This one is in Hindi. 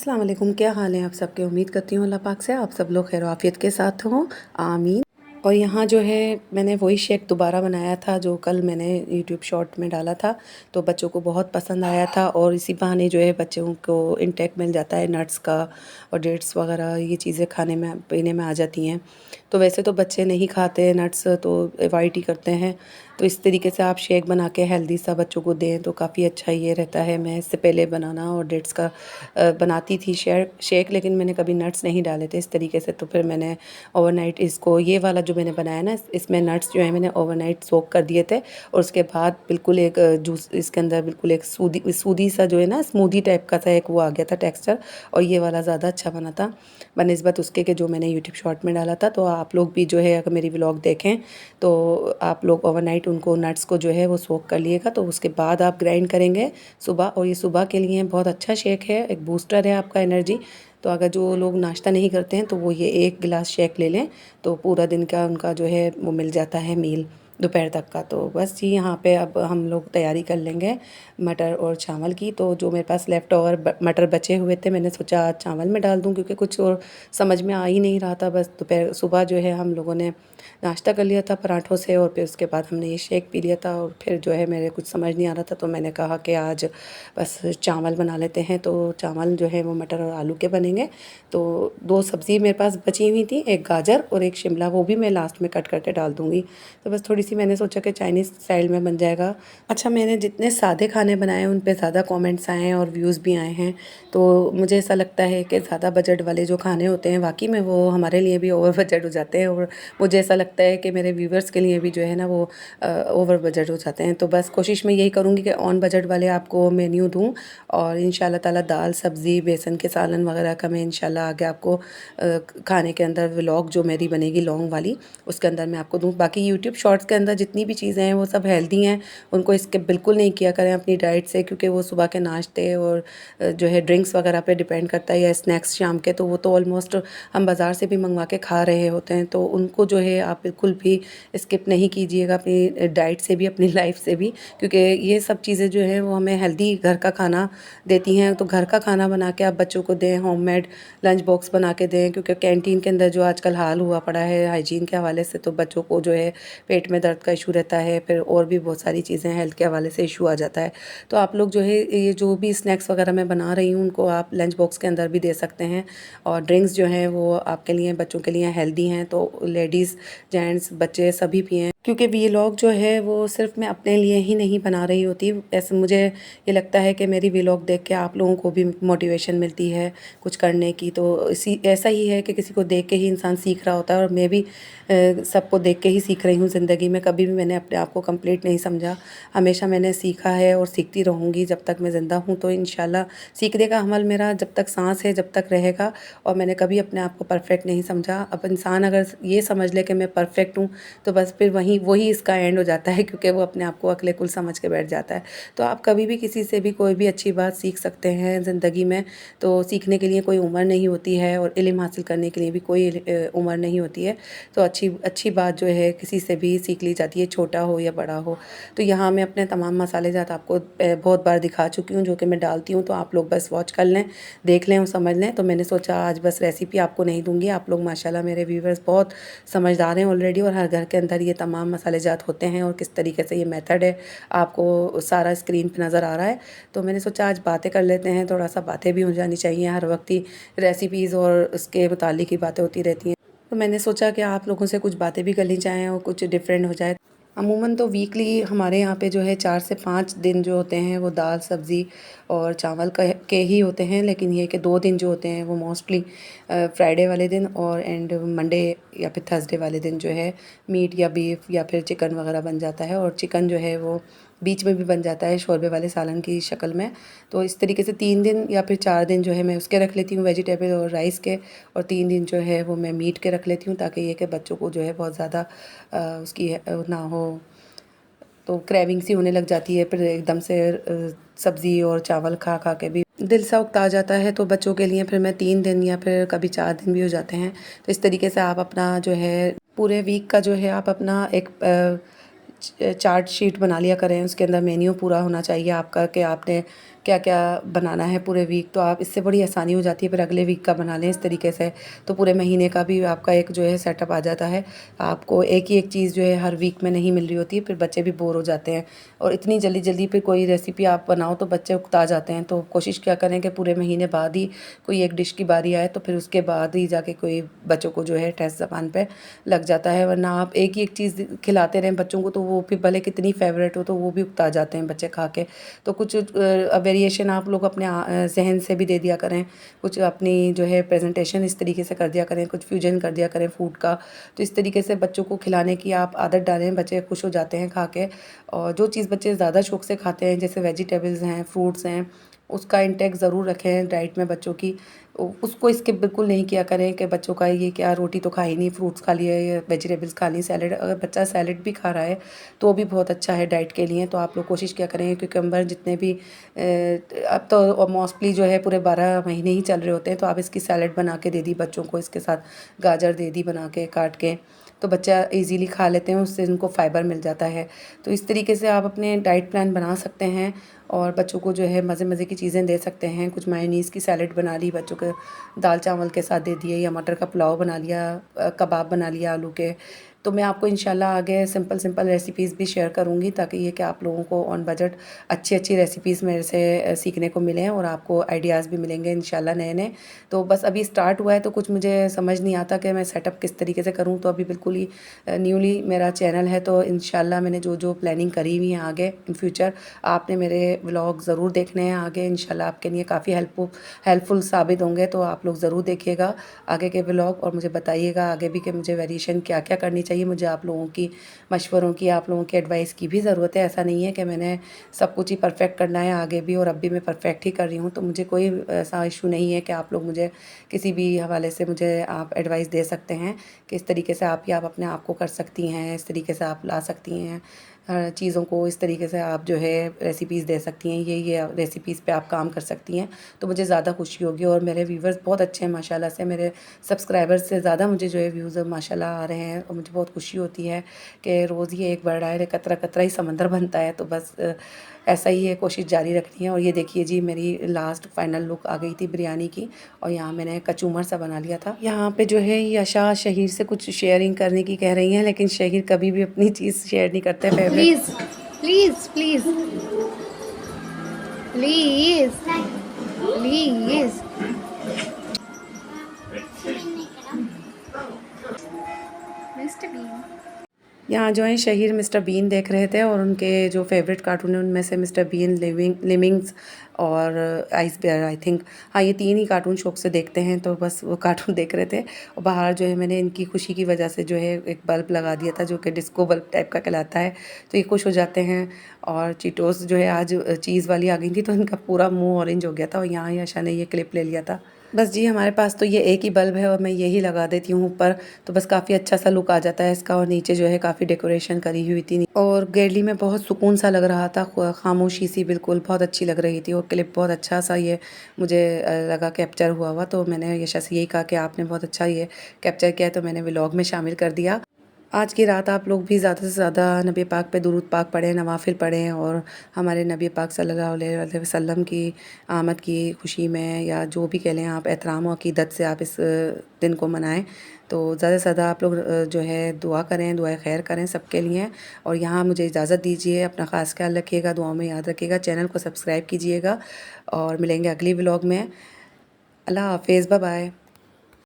अस्सलाम वालेकुम, क्या हाल है आप सबके। उम्मीद करती हूँ अल्लाह पाक से आप सब लोग खैर आफियत के साथ हों, आमीन। और यहाँ जो है मैंने वही शेक दोबारा बनाया था जो कल मैंने यूट्यूब शॉर्ट में डाला था, तो बच्चों को बहुत पसंद आया था और इसी बहाने जो है बच्चों को इंटेक मिल जाता है नट्स का और डेट्स वगैरह, ये चीज़ें खाने में पीने में आ जाती हैं। तो वैसे तो बच्चे नहीं खाते नट्स, तो अवॉइड ही करते हैं। तो इस तरीके से आप शेक बना के हेल्दी सा बच्चों को दें तो काफ़ी अच्छा ये रहता है। मैं इससे पहले बनाना और डेट्स का बनाती थी शेक, लेकिन मैंने कभी नट्स नहीं डाले थे इस तरीके से। तो फिर मैंने ओवरनाइट इसको, ये वाला जो मैंने बनाया ना, इसमें नट्स जो है मैंने ओवरनाइट सोक कर दिए थे और उसके बाद बिल्कुल एक जूस इसके अंदर बिल्कुल एक सूदी सूदी सा जो है ना, स्मूदी टाइप का था एक, वो आ गया था टेक्सचर। और ये वाला ज़्यादा अच्छा बना था बनिस्बत उसके कि जो मैंने यूट्यूब शॉर्ट में डाला था। तो आप लोग भी जो है अगर मेरी व्लॉग देखें तो आप लोग ओवरनाइट उनको नट्स को जो है वो सोक कर लिएगा, तो उसके बाद आप ग्राइंड करेंगे सुबह। और ये सुबह के लिए बहुत अच्छा शेक है, एक बूस्टर है आपका एनर्जी। तो अगर जो लोग नाश्ता नहीं करते हैं तो वो ये एक गिलास शेक ले लें तो पूरा दिन का उनका जो है वो मिल जाता है मील दोपहर तक का। तो बस जी, यहाँ पे अब हम लोग तैयारी कर लेंगे मटर और चावल की। तो जो मेरे पास लेफ़्ट ओवर मटर बचे हुए थे, मैंने सोचा आज चावल में डाल दूँ क्योंकि कुछ और समझ में आ ही नहीं रहा था। बस दोपहर सुबह जो है हम लोगों ने नाश्ता कर लिया था पराठों से और फिर उसके बाद हमने ये शेक पी लिया था। और फिर जो है मेरे कुछ समझ नहीं आ रहा था तो मैंने कहा कि आज बस चावल बना लेते हैं। तो चावल जो है वो मटर और आलू के बनेंगे। तो दो सब्ज़ी मेरे पास बची हुई थी, एक गाजर और एक शिमला, वो भी मैं लास्ट में कट करके डाल दूँगी। तो बस थोड़ी सी मैंने सोचा कि चाइनीज़ स्टाइल में बन जाएगा। अच्छा, मैंने जितने सादे खाने बनाए उन पे ज़्यादा कमेंट्स आए हैं और व्यूज़ भी आए हैं। तो मुझे ऐसा लगता है कि ज़्यादा बजट वाले जो खाने होते हैं वाकई में वो हमारे लिए भी ओवर बजट हो जाते हैं और मुझे ऐसा लगता है कि मेरे व्यूवर्स के लिए भी जो है ना वो ओवर बजट हो जाते हैं। तो बस कोशिश मैं यही करूँगी कि ऑन बजट वाले आपको मेन्यू दूँ और इंशाल्लाह ताला दाल सब्ज़ी बेसन के सालन वगैरह का मैं इंशाल्लाह आगे आपको खाने के अंदर व्लॉग जो मेरी बनेगी लॉन्ग वाली उसके अंदर मैं आपको दूँ। बाकी यूट्यूब शॉर्ट्स के अंदर जितनी भी चीज़ें हैं वो सब हेल्दी हैं, उनको स्किप बिल्कुल नहीं किया करें अपनी डाइट से, क्योंकि वो सुबह के नाश्ते और जो है ड्रिंक्स वगैरह पे डिपेंड करता है या स्नैक्स शाम के, तो वो तो ऑलमोस्ट हम बाज़ार से भी मंगवा के खा रहे होते हैं। तो उनको जो है आप बिल्कुल भी स्किप नहीं कीजिएगा अपनी डाइट से भी अपनी लाइफ से भी, क्योंकि ये सब चीज़ें जो है वो हमें हेल्दी घर का खाना देती हैं। तो घर का खाना बना के आप बच्चों को दें, होममेड लंच बॉक्स बना के दें, क्योंकि कैंटीन के अंदर जो आजकल हाल हुआ पड़ा है हाइजीन के हवाले से, तो बच्चों को जो है पेट में दर्द का इशू रहता है, फिर और भी बहुत सारी चीज़ें हेल्थ के हवाले से इशू आ जाता है। तो आप लोग जो है ये जो भी स्नैक्स वगैरह मैं बना रही हूँ उनको आप लंच बॉक्स के अंदर भी दे सकते हैं। और ड्रिंक्स जो हैं वो आपके लिए बच्चों के लिए हेल्दी हैं, तो लेडीज़ जेंट्स बच्चे सभी पिएँ, क्योंकि वीलॉग जो है वो सिर्फ मैं अपने लिए ही नहीं बना रही होती। ऐसे मुझे ये लगता है कि मेरी वीलॉग देख के आप लोगों को भी मोटिवेशन मिलती है कुछ करने की। तो इसी ऐसा ही है कि किसी को देख के ही इंसान सीख रहा होता है और मैं भी सबको देख के ही सीख रही हूँ ज़िंदगी में। कभी भी मैंने अपने आप को कंप्लीट नहीं समझा, हमेशा मैंने सीखा है और सीखती रहूँगी जब तक मैं ज़िंदा हूँ। तो इंशाल्लाह सीखने का अमल मेरा जब तक सांस है जब तक रहेगा। और मैंने कभी अपने आप को परफेक्ट नहीं समझा। अब इंसान अगर ये समझ ले कि मैं परफेक्ट हूँ तो बस फिर वही इसका एंड हो जाता है, क्योंकि वो अपने आप को अक्ल-कुल समझ के बैठ जाता है। तो आप कभी भी किसी से भी कोई भी अच्छी बात सीख सकते हैं ज़िंदगी में। तो सीखने के लिए कोई उम्र नहीं होती है और इल्म हासिल करने के लिए भी कोई उम्र नहीं होती है। तो अच्छी अच्छी बात जो है किसी से भी सीख ली जाती है, छोटा हो या बड़ा हो। तो यहाँ मैं अपने तमाम मसाले जात आपको बहुत बार दिखा चुकी हूँ जो कि मैं डालती हूँ, तो आप लोग बस वॉच कर लें, देख लें और समझ लें। तो मैंने सोचा आज बस रेसिपी आपको नहीं दूँगी। आप लोग माशाल्लाह मेरे व्यूवर्स बहुत समझदार हैं ऑलरेडी और हर घर के अंदर ये तमाम मसाले जात होते हैं और किस तरीके से ये मेथड है आपको सारा स्क्रीन पे नज़र आ रहा है। तो मैंने सोचा आज बातें कर लेते हैं, थोड़ा सा बातें भी हो जानी चाहिए, हर वक्त ही रेसिपीज़ और उसके मुतालिक ही बातें होती रहती हैं। तो मैंने सोचा कि आप लोगों से कुछ बातें भी कर ली जाएँ और कुछ डिफरेंट हो जाए। अमूमन तो वीकली हमारे यहाँ पे जो है 4 से 5 दिन जो होते हैं वो दाल सब्ज़ी और चावल के ही होते हैं, लेकिन ये कि 2 दिन जो होते हैं वो मोस्टली फ्राइडे वाले दिन और एंड मंडे या फिर थर्सडे वाले दिन जो है मीट या बीफ या फिर चिकन वगैरह बन जाता है। और चिकन जो है वो बीच में भी बन जाता है शोरबे वाले सालन की शक्ल में। तो इस तरीके से 3 दिन या फिर 4 दिन जो है मैं उसके रख लेती हूँ वेजिटेबल और राइस के, और 3 दिन जो है वो मैं मीट के रख लेती हूँ, ताकि ये कि बच्चों को जो है बहुत ज़्यादा उसकी ना हो, तो क्रेविंग सी होने लग जाती है फिर एकदम से सब्ज़ी और चावल खा खा के भी दिल सा उकता जाता है। तो बच्चों के लिए फिर मैं 3 दिन या फिर कभी 4 दिन भी हो जाते हैं। तो इस तरीके से आप अपना जो है पूरे वीक का जो है आप अपना एक चार्ट शीट बना लिया करें, उसके अंदर मेन्यू पूरा होना चाहिए आपका कि आपने क्या क्या बनाना है पूरे वीक, तो आप इससे बड़ी आसानी हो जाती है। फिर अगले वीक का बना लें इस तरीके से, तो पूरे महीने का भी आपका एक जो है सेटअप आ जाता है। आपको एक ही एक चीज़ जो है हर वीक में नहीं मिल रही होती है, फिर बच्चे भी बोर हो जाते हैं। और इतनी जल्दी जल्दी फिर कोई रेसिपी आप बनाओ तो बच्चे उकता जाते हैं। तो कोशिश क्या करें कि पूरे महीने बाद ही कोई एक डिश की बारी आए, तो फिर उसके बाद ही जाके कोई बच्चों को जो है टेस्ट ज़बान पे लग जाता है। वरना आप एक ही एक चीज़ खिलाते रहें बच्चों को, तो वो फिर भले कितनी फेवरेट हो तो वो भी उकता जाते हैं बच्चे खा के। तो कुछ वेरिएशन आप लोग अपने जहन से भी दे दिया करें, कुछ अपनी जो है प्रेजेंटेशन इस तरीके से कर दिया करें, कुछ फ्यूजन कर दिया करें फूड का। तो इस तरीके से बच्चों को खिलाने की आप आदत डालें, बच्चे खुश हो जाते हैं खा के। और जो चीज़ बच्चे ज़्यादा शौक से खाते हैं, जैसे वेजिटेबल्स हैं, फ्रूट्स हैं, उसका इंटेक ज़रूर रखें डाइट में बच्चों की। उसको स्किप बिल्कुल नहीं किया करें कि बच्चों का ये क्या रोटी तो खा ही नहीं, फ्रूट्स खा लिए या वेजिटेबल्स खा ली, सैलेड। अगर बच्चा सैलेड भी खा रहा है तो भी बहुत अच्छा है डाइट के लिए। तो आप लोग कोशिश क्या करें, क्यूकम्बर जितने भी अब तो मोस्टली जो है पूरे 12 महीने ही चल रहे होते हैं, तो आप इसकी सैलेड बना के दे दी बच्चों को, इसके साथ गाजर दे दी बना के काट के, तो बच्चा इजीली खा लेते हैं, उससे उनको फ़ाइबर मिल जाता है। तो इस तरीके से आप अपने डाइट प्लान बना सकते हैं और बच्चों को जो है मज़े मज़े की चीज़ें दे सकते हैं। कुछ मायोनीज़ की सैलेड बना ली बच्चों के, दाल चावल के साथ दे दिए, या मटर का पुलाव बना लिया, कबाब बना लिया आलू के। तो मैं आपको इंशाल्लाह आगे सिंपल सिंपल रेसिपीज़ भी शेयर करूँगी, ताकि ये कि आप लोगों को ऑन बजट अच्छी अच्छी रेसिपीज़ मेरे से सीखने को मिलें और आपको आइडियाज़ भी मिलेंगे इंशाल्लाह नए नए। तो बस अभी स्टार्ट हुआ है, तो कुछ मुझे समझ नहीं आता कि मैं सेटअप किस तरीके से करूँ। तो अभी बिल्कुल ही न्यूली मेरा चैनल है, तो इंशाल्लाह मैंने जो जो प्लानिंग करी हुई है आगे इन फ्यूचर, आपने मेरे व्लॉग ज़रूर देखने हैं आगे। इंशाल्लाह आपके लिए काफ़ी हेल्पफुल साबित होंगे, तो आप लोग ज़रूर देखिएगा आगे के व्लॉग और मुझे बताइएगा आगे भी कि मुझे वेरिएशन क्या क्या करनी चाहिए। मुझे आप लोगों की मशवरों की, आप लोगों की एडवाइस की भी ज़रूरत है। ऐसा नहीं है कि मैंने सब कुछ ही परफेक्ट करना है आगे भी, और अब भी मैं परफेक्ट ही कर रही हूँ। तो मुझे कोई ऐसा इशू नहीं है कि आप लोग मुझे किसी भी हवाले से मुझे आप एडवाइस दे सकते हैं कि इस तरीके से आप अपने आप को कर सकती हैं, इस तरीके से आप ला सकती हैं चीज़ों को, इस तरीके से आप जो है रेसिपीज़ दे सकती हैं, ये रेसिपीज़ पे आप काम कर सकती हैं। तो मुझे ज़्यादा खुशी होगी। और मेरे व्यूवर्स बहुत अच्छे हैं माशाल्लाह से, मेरे सब्सक्राइबर्स से ज़्यादा मुझे जो है व्यूज़ माशाल्लाह आ रहे हैं, और मुझे बहुत खुशी होती है कि रोज़ ये एक बढ़ रहा है, कतरा कतरा ही समंदर बनता है। तो बस ऐसा ही है, कोशिश जारी रखनी है। और ये देखिए जी, मेरी लास्ट फाइनल लुक आ गई थी बिरयानी की, और यहाँ मैंने कचूमर सा बना लिया था। यहाँ पे जो है यशा शहीर से कुछ शेयरिंग करने की कह रही हैं, लेकिन शहीर कभी भी अपनी चीज़ शेयर नहीं करते। Please please please please please mister Bean. यहाँ जो है शहीर मिस्टर बीन देख रहे थे, और उनके जो फेवरेट कार्टून है उनमें से मिस्टर बीन, लिमिंग्स और आइस बेयर आई थिंक। हाँ, ये 3 ही कार्टून शौक से देखते हैं, तो बस वो कार्टून देख रहे थे। और बाहर जो है मैंने इनकी खुशी की वजह से जो है एक बल्ब लगा दिया था, जो कि डिस्को बल्ब टाइप का कहलाता है। तो ये खुश हो जाते हैं। और चीटोस जो है आज चीज़ वाली आ गई थी, तो इनका पूरा मुँह ऑरेंज हो गया था। और यहाँ यशा ने ये क्लिप ले लिया था। बस जी, हमारे पास तो ये एक ही बल्ब है और मैं यही लगा देती हूँ ऊपर, तो बस काफ़ी अच्छा सा लुक आ जाता है इसका। और नीचे जो है काफ़ी डेकोरेशन करी हुई थी, और गैलरी में बहुत सुकून सा लग रहा था, खामोशी सी बिल्कुल बहुत अच्छी लग रही थी। और क्लिप बहुत अच्छा सा ये मुझे लगा कैप्चर हुआ। तो मैंने यशा से यही कहा कि आपने बहुत अच्छा ये कैप्चर किया है, तो मैंने व्लॉग में शामिल कर दिया। आज की रात आप लोग भी ज़्यादा से ज़्यादा नबी पाक पे दुरूद पाक पढ़ें, नवाफिल पढ़ें, और हमारे नबी पाक सल्लल्लाहु अलैहि वसल्लम की आमद की खुशी में, या जो भी कह लें आप, एहतराम और अक़ीदत से आप इस दिन को मनाएं। तो ज़्यादा से ज़्यादा आप लोग जो है दुआ करें, दुआ खैर करें सबके लिए। और यहाँ मुझे इजाज़त दीजिए, अपना ख़ास ख्याल रखिएगा, दुआओं में याद रखिएगा, चैनल को सब्सक्राइब कीजिएगा, और मिलेंगे अगली व्लॉग में। अल्लाह हाफ़िज़, बाय बाय।